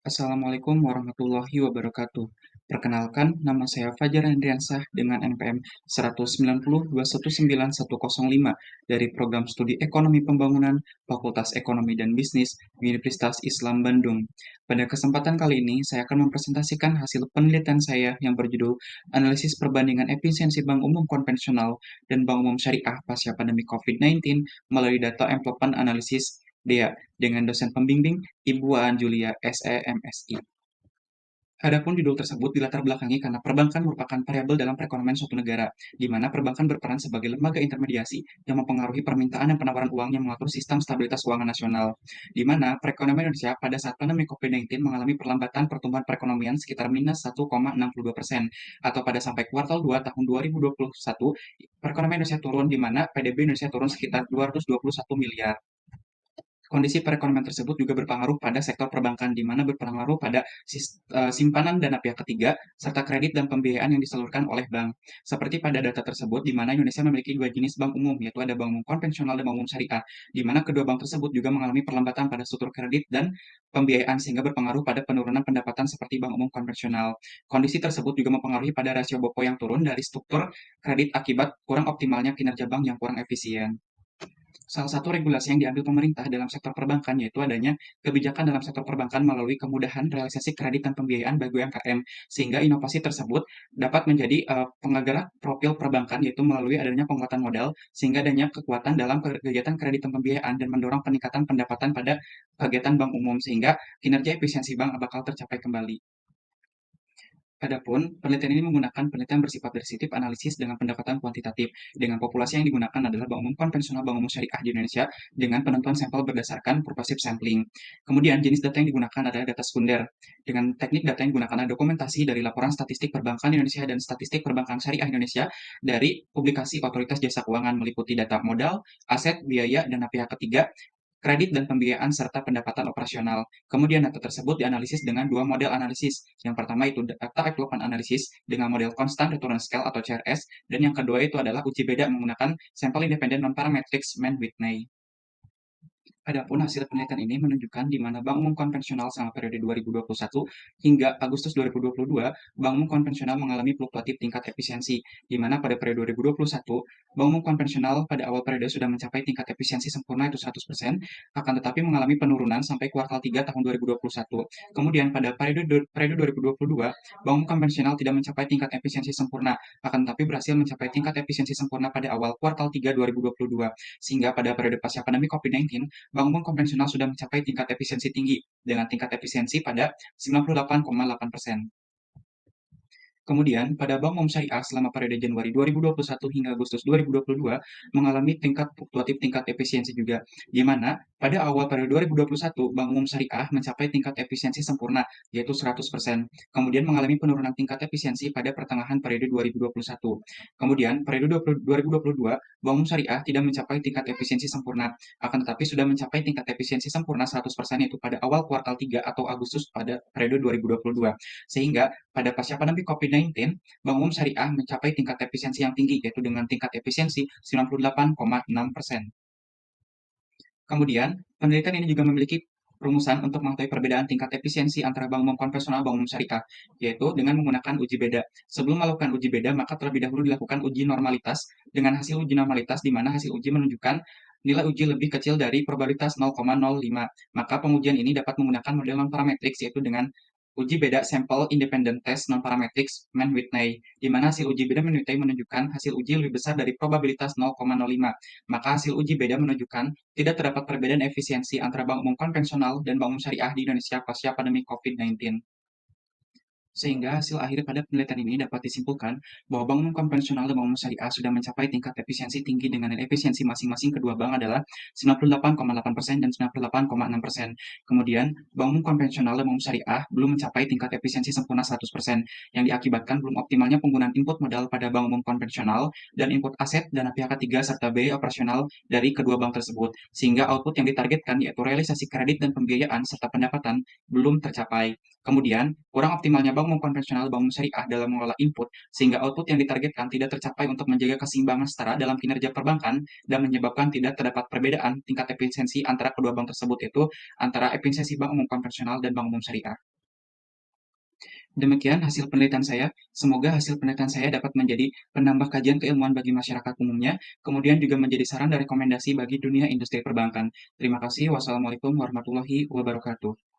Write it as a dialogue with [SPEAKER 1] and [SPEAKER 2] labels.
[SPEAKER 1] Assalamualaikum warahmatullahi wabarakatuh. Perkenalkan, nama saya Fajar Hendriansah dengan NPM 190219105 dari Program Studi Ekonomi Pembangunan Fakultas Ekonomi dan Bisnis Universitas Islam Bandung. Pada kesempatan kali ini, saya akan mempresentasikan hasil penelitian saya yang berjudul Analisis Perbandingan Efisiensi Bank Umum Konvensional dan Bank Umum Syariah pasca pandemi COVID-19 melalui data envelope analisis DEA dengan dosen pembimbing Ibu Aan Julia, SEMSI. Adapun judul tersebut dilatar belakangi karena perbankan merupakan variabel dalam perekonomian suatu negara, di mana perbankan berperan sebagai lembaga intermediasi yang mempengaruhi permintaan dan penawaran uang yang mengatur sistem stabilitas keuangan nasional, di mana perekonomian Indonesia pada saat pandemi COVID-19 mengalami perlambatan pertumbuhan perekonomian sekitar minus 1,62%, atau pada sampai kuartal 2 tahun 2021, perekonomian Indonesia turun di mana PDB Indonesia turun sekitar 221 miliar. Kondisi perekonomian tersebut juga berpengaruh pada sektor perbankan, di mana berpengaruh pada simpanan dana pihak ketiga, serta kredit dan pembiayaan yang disalurkan oleh bank. Seperti pada data tersebut, di mana Indonesia memiliki dua jenis bank umum, yaitu ada bank umum konvensional dan bank umum syariah, di mana kedua bank tersebut juga mengalami perlambatan pada struktur kredit dan pembiayaan, sehingga berpengaruh pada penurunan pendapatan seperti bank umum konvensional. Kondisi tersebut juga mempengaruhi pada rasio BOPO yang turun dari struktur kredit akibat kurang optimalnya kinerja bank yang kurang efisien. Salah satu regulasi yang diambil pemerintah dalam sektor perbankan yaitu adanya kebijakan dalam sektor perbankan melalui kemudahan realisasi kredit dan pembiayaan bagi UMKM, sehingga inovasi tersebut dapat menjadi penggerak profil perbankan yaitu melalui adanya penguatan modal, sehingga adanya kekuatan dalam kegiatan kredit dan pembiayaan dan mendorong peningkatan pendapatan pada kegiatan bank umum, sehingga kinerja efisiensi bank bakal tercapai kembali. Adapun, penelitian ini menggunakan penelitian bersifat deskriptif analisis dengan pendekatan kuantitatif. Dengan populasi yang digunakan adalah bank umum konvensional, bank umum syariah di Indonesia dengan penentuan sampel berdasarkan purposive sampling. Kemudian, jenis data yang digunakan adalah data sekunder. Dengan teknik data yang digunakan adalah dokumentasi dari laporan statistik perbankan Indonesia dan statistik perbankan syariah Indonesia dari publikasi Otoritas Jasa Keuangan meliputi data modal, aset, biaya, dana pihak ketiga, kredit dan pembiayaan serta pendapatan operasional. Kemudian data tersebut dianalisis dengan dua model analisis. Yang pertama itu data ekvivalent analisis dengan model constant return scale atau CRS, dan yang kedua itu adalah uji beda menggunakan sampel independent non-parametric Mann-Whitney. Adapun hasil penelitian ini menunjukkan di mana bank umum konvensional selama periode 2021 hingga Agustus 2022, bank umum konvensional mengalami fluktuatif tingkat efisiensi, di mana pada periode 2021, bank umum konvensional pada awal periode sudah mencapai tingkat efisiensi sempurna itu 100%, akan tetapi mengalami penurunan sampai kuartal 3 tahun 2021. Kemudian pada periode 2022, bank umum konvensional tidak mencapai tingkat efisiensi sempurna, akan tetapi berhasil mencapai tingkat efisiensi sempurna pada awal kuartal 3 2022, sehingga pada periode pasca pandemi COVID-19, bank umum konvensional sudah mencapai tingkat efisiensi tinggi dengan tingkat efisiensi pada 98,8%. Kemudian, pada Bank Umum Syariah selama periode Januari 2021 hingga Agustus 2022 mengalami tingkat fluktuatif tingkat efisiensi juga, di mana pada awal periode 2021 Bank Umum Syariah mencapai tingkat efisiensi sempurna, yaitu 100%, kemudian mengalami penurunan tingkat efisiensi pada pertengahan periode 2021. Kemudian, periode 2022, Bank Umum Syariah tidak mencapai tingkat efisiensi sempurna, akan tetapi sudah mencapai tingkat efisiensi sempurna 100% yaitu pada awal kuartal 3 atau Agustus pada periode 2022. Sehingga pada pasca pandemi COVID-19, Bank Umum Syariah mencapai tingkat efisiensi yang tinggi, yaitu dengan tingkat efisiensi 98,6%. Kemudian, penelitian ini juga memiliki rumusan untuk mengetahui perbedaan tingkat efisiensi antara bank umum konvensional dan bank umum syariah, yaitu dengan menggunakan uji beda. Sebelum melakukan uji beda, maka terlebih dahulu dilakukan uji normalitas dengan hasil uji normalitas di mana hasil uji menunjukkan nilai uji lebih kecil dari probabilitas 0,05. Maka pengujian ini dapat menggunakan model non-parametric, yaitu dengan uji beda sampel independent test non-parametric Mann-Whitney, di mana hasil uji beda Mann-Whitney menunjukkan hasil uji lebih besar dari probabilitas 0,05. Maka hasil uji beda menunjukkan tidak terdapat perbedaan efisiensi antara bank umum konvensional dan bank umum syariah di Indonesia pasca pandemi COVID-19. Sehingga hasil akhir pada penelitian ini dapat disimpulkan bahwa bank umum konvensional dan bank umum syariah sudah mencapai tingkat efisiensi tinggi dengan nilai efisiensi masing-masing kedua bank adalah 98,8% dan 98,6%. Kemudian, bank umum konvensional dan bank umum syariah belum mencapai tingkat efisiensi sempurna 100%, yang diakibatkan belum optimalnya penggunaan input modal pada bank umum konvensional dan input aset, dana pihak ketiga, serta biaya operasional dari kedua bank tersebut, sehingga output yang ditargetkan yaitu realisasi kredit dan pembiayaan serta pendapatan belum tercapai. Kemudian, kurang optimalnya bank umum konvensional dan bank umum syariah dalam mengelola input, sehingga output yang ditargetkan tidak tercapai untuk menjaga keseimbangan setara dalam kinerja perbankan dan menyebabkan tidak terdapat perbedaan tingkat efisiensi antara kedua bank tersebut, yaitu antara efisiensi bank umum konvensional dan bank umum syariah. Demikian hasil penelitian saya. Semoga hasil penelitian saya dapat menjadi penambah kajian keilmuan bagi masyarakat umumnya, kemudian juga menjadi saran dan rekomendasi bagi dunia industri perbankan. Terima kasih. Wassalamualaikum warahmatullahi wabarakatuh.